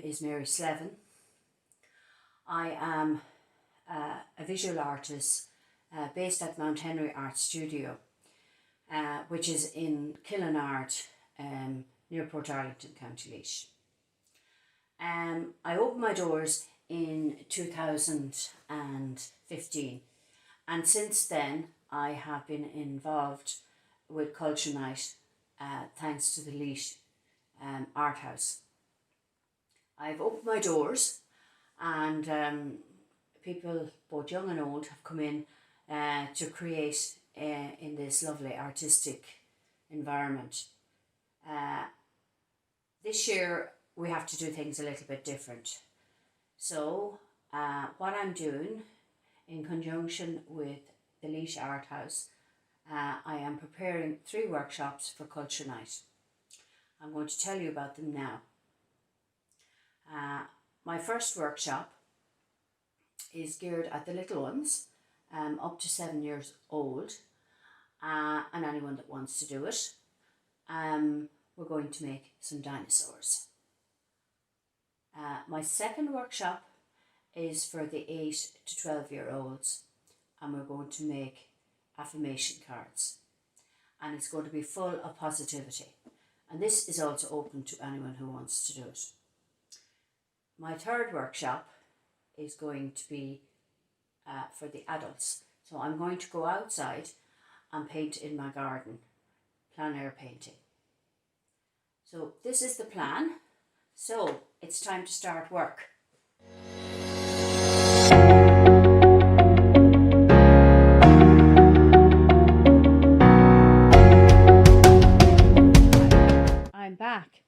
is Mary Slevin. I am a visual artist based at Mount Henry Art Studio, which is in Killinard, near Portarlington, County Laois. I opened my doors in 2015, and since then I have been involved with Culture Night thanks to the Laois Art House. I've opened my doors, and people both young and old have come in to create in this lovely artistic environment. This year we have to do things a little bit different. So what I'm doing in conjunction with the Laois Art House, I am preparing 3 workshops for Culture Night. I'm going to tell you about them now. My first workshop is geared at the little ones, up to 7 years old, and anyone that wants to do it. We're going to make some dinosaurs. My second workshop is for the 8 to 12-year-olds, and we're going to make affirmation cards, and it's going to be full of positivity, and this is also open to anyone who wants to do it. My third workshop is going to be for the adults, so I'm going to go outside and paint in my garden, plein air painting. So this is the plan. So it's time to start work. I'm back,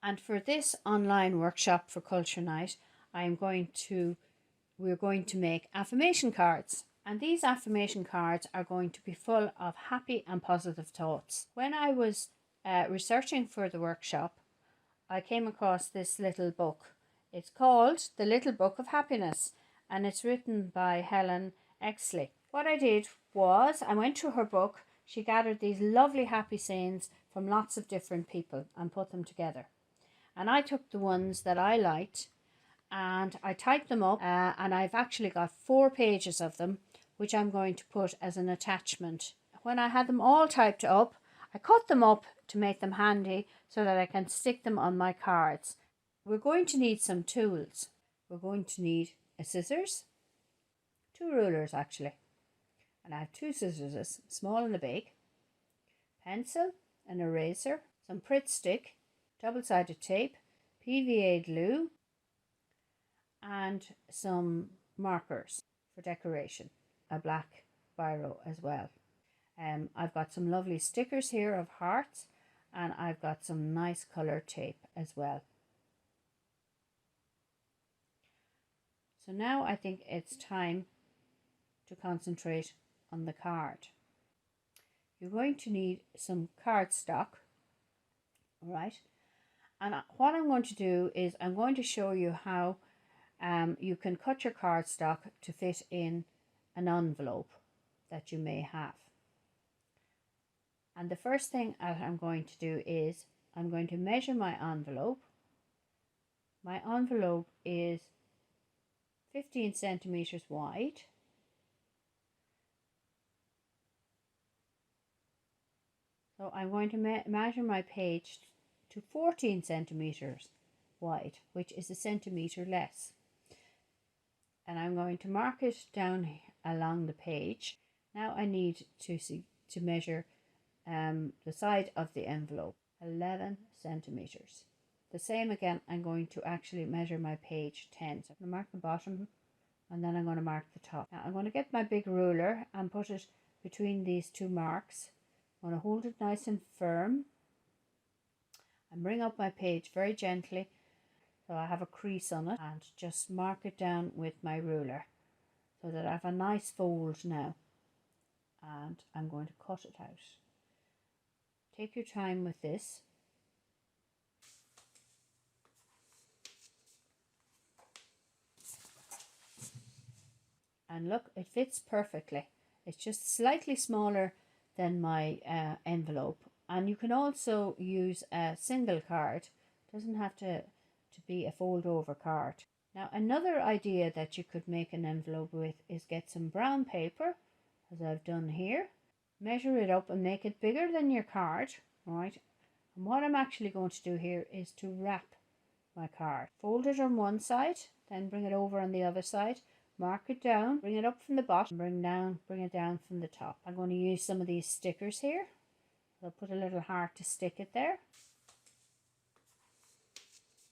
and for this online workshop for Culture Night, we're going to make affirmation cards, and these affirmation cards are going to be full of happy and positive thoughts. When I was researching for the workshop, I came across this little book. It's called The Little Book of Happiness, and it's written by Helen Exley. What I did was I went through her book. She gathered these lovely happy sayings from lots of different people and put them together. And I took the ones that I liked and I typed them up, and I've actually got 4 pages of them, which I'm going to put as an attachment. When I had them all typed up, I cut them up to make them handy so that I can stick them on my cards. We're going to need some tools. We're going to need a scissors, 2 rulers actually, and I have 2 scissors, small and a big, pencil, an eraser, some Pritt stick, double-sided tape, PVA glue, and some markers for decoration, a black biro as well. I've got some lovely stickers here of hearts, and I've got some nice colour tape as well. So now I think it's time to concentrate on the card. You're going to need some cardstock, all right? And what I'm going to do is I'm going to show you how you can cut your cardstock to fit in an envelope that you may have. And the first thing I'm going to do is I'm going to measure my envelope. My envelope is 15 centimeters wide. So I'm going to measure my page to 14 centimeters wide, which is a centimeter less. And I'm going to mark it down along the page. Now I need to measure the side of the envelope, 11 centimeters. The same again, I'm going to actually measure my page 10. So I'm going to mark the bottom, and then I'm going to mark the top. Now I'm going to get my big ruler and put it between these 2 marks. I'm going to hold it nice and firm and bring up my page very gently so I have a crease on it, and just mark it down with my ruler so that I have a nice fold now, and I'm going to cut it out. Take your time with this. And look, it fits perfectly. It's just slightly smaller than my envelope, and you can also use a single card. It doesn't have to be a fold over card. Now another idea that you could make an envelope with is get some brown paper, as I've done here, measure it up and make it bigger than your card, right? And what I'm actually going to do here is to wrap my card. Fold it on one side, then bring it over on the other side, mark it down, bring it up from the bottom, bring it down from the top. I'm going to use some of these stickers here. I'll put a little heart to stick it there.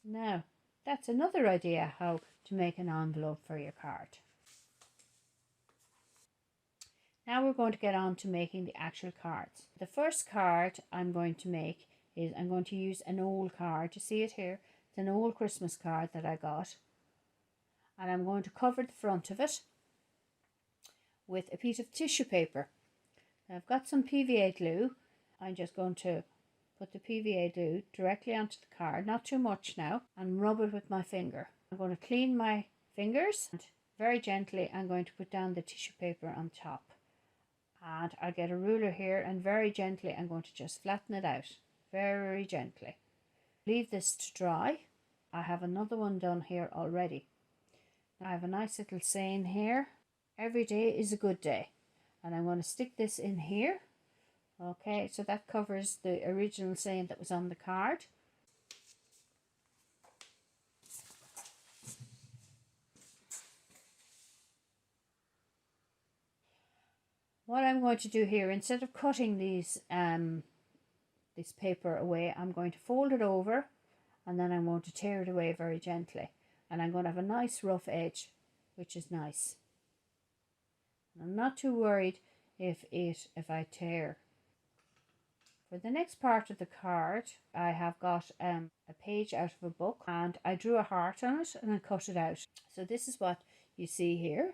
Now, that's another idea how to make an envelope for your card. Now we're going to get on to making the actual cards. The first card I'm going to make is I'm going to use an old card. You see it here? It's an old Christmas card that I got. And I'm going to cover the front of it with a piece of tissue paper. Now I've got some PVA glue. I'm just going to put the PVA glue directly onto the card, not too much now, and rub it with my finger. I'm going to clean my fingers and very gently I'm going to put down the tissue paper on top. And I'll get a ruler here and very gently I'm going to just flatten it out, very gently. Leave this to dry. I have another one done here already. Now I have a nice little saying here, every day is a good day. And I'm going to stick this in here. Okay, so that covers the original saying that was on the card. What I'm going to do here, instead of cutting this paper away, I'm going to fold it over and then I'm going to tear it away very gently. And I'm going to have a nice rough edge, which is nice. And I'm not too worried if I tear. For the next part of the card, I have got a page out of a book and I drew a heart on it and I cut it out. So this is what you see here.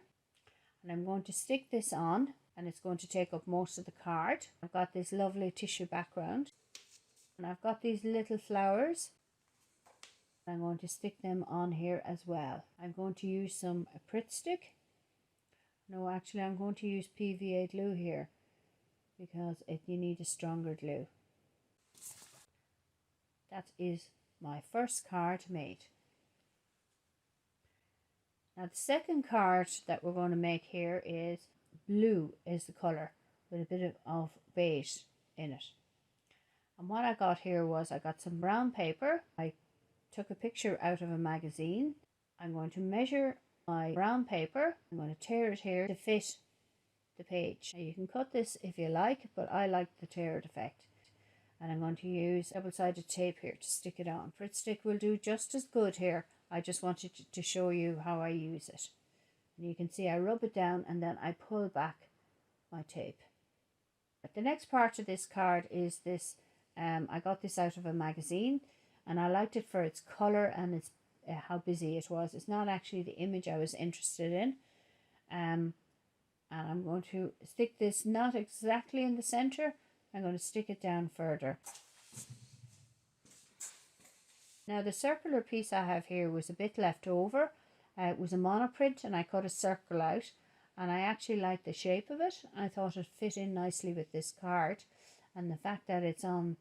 And I'm going to stick this on and it's going to take up most of the card. I've got this lovely tissue background and I've got these little flowers. I'm going to stick them on here as well. I'm going to use some Pritt stick. No, actually I'm going to use PVA glue here, because you need a stronger glue. That is my first card made. Now the second card that we're going to make here is blue is the colour with a bit of beige in it. And what I got here was I got some brown paper. I took a picture out of a magazine. I'm going to measure my brown paper. I'm going to tear it here to fit the page. Now you can cut this if you like, but I like the teared effect. And I'm going to use double-sided tape here to stick it on. Pritt stick will do just as good here. I just wanted to show you how I use it. And you can see I rub it down and then I pull back my tape. But the next part of this card is this. I got this out of a magazine and I liked it for its colour and its how busy it was. It's not actually the image I was interested in. And I'm going to stick this not exactly in the center. I'm going to stick it down further. Now the circular piece I have here was a bit left over. It was a monoprint and I cut a circle out and I actually liked the shape of it. I thought it fit in nicely with this card, and the fact that it's on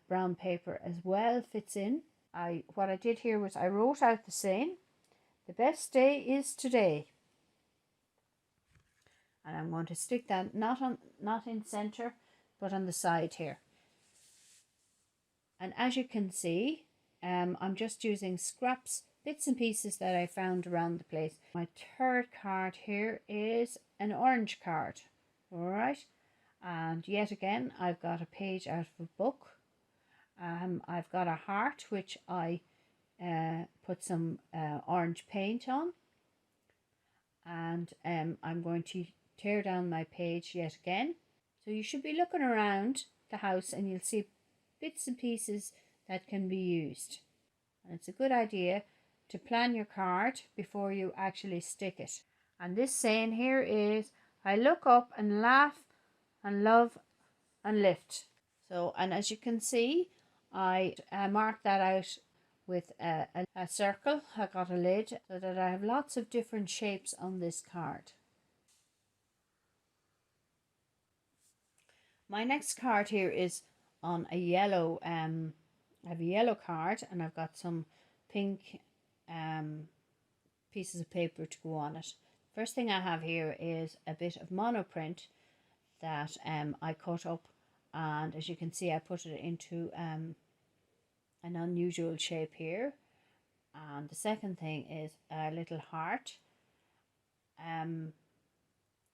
brown paper as well fits in. What I did here was I wrote out the saying, the best day is today. And I'm going to stick that not in center but on the side here. And as you can see, I'm just using scraps, bits and pieces that I found around the place. My third card here is an orange card. Alright, and yet again I've got a page out of a book. I've got a heart which I put some orange paint on, and I'm going to tear down my page yet again. So you should be looking around the house and you'll see bits and pieces that can be used. And it's a good idea to plan your card before you actually stick it. And this saying here is, I look up and laugh and love and lift. So, and as you can see, I marked that out with a circle. I got a lid so that I have lots of different shapes on this card. My next card here is on a yellow, I have a yellow card and I've got some pink pieces of paper to go on it. First thing I have here is a bit of monoprint that I cut up, and as you can see I put it into an unusual shape here. And the second thing is a little heart.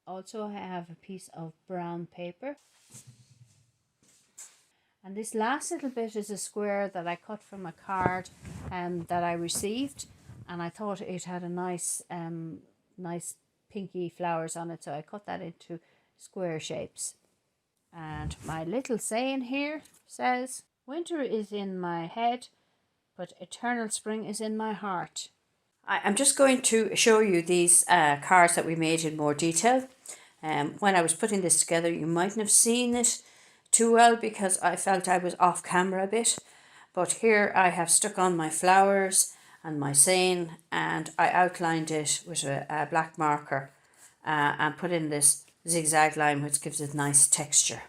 Also I have a piece of brown paper, and this last little bit is a square that I cut from a card that I received, and I thought it had a nice nice pinky flowers on it, so I cut that into square shapes. And my little saying here says, winter is in my head, but eternal spring is in my heart. I'm just going to show you these cards that we made in more detail. When I was putting this together, you mightn't have seen it too well because I felt I was off camera a bit. But here I have stuck on my flowers and my saying, and I outlined it with a black marker and put in this zigzag line, which gives it nice texture.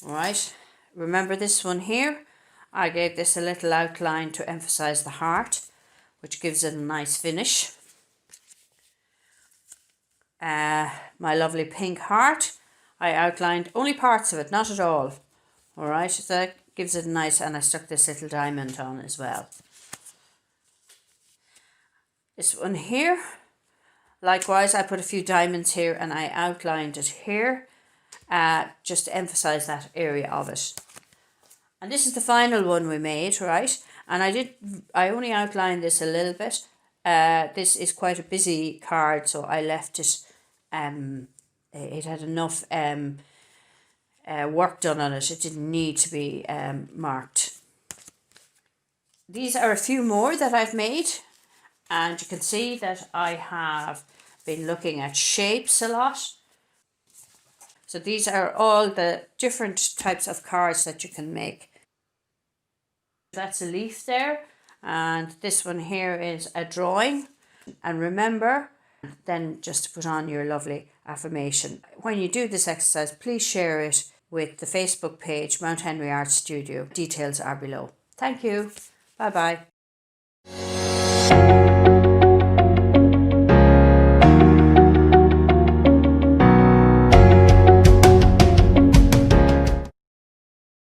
All right, remember this one here? I gave this a little outline to emphasize the heart, which gives it a nice finish. My lovely pink heart, I outlined only parts of it, not at all. All right, so that gives it a nice, and I stuck this little diamond on as well. This one here, likewise, I put a few diamonds here and I outlined it here, just to emphasize that area of it. And this is the final one we made, right? And I only outlined this a little bit. This is quite a busy card, so I left it, it had enough work done on it. It didn't need to be marked. These are a few more that I've made, and you can see that I have been looking at shapes a lot. So these are all the different types of cards that you can make. That's a leaf there, and this one here is a drawing. And remember then just to put on your lovely affirmation. When you do this exercise, please share it with the Facebook page Mount Henry Art Studio. Details are below. Thank you. Bye bye.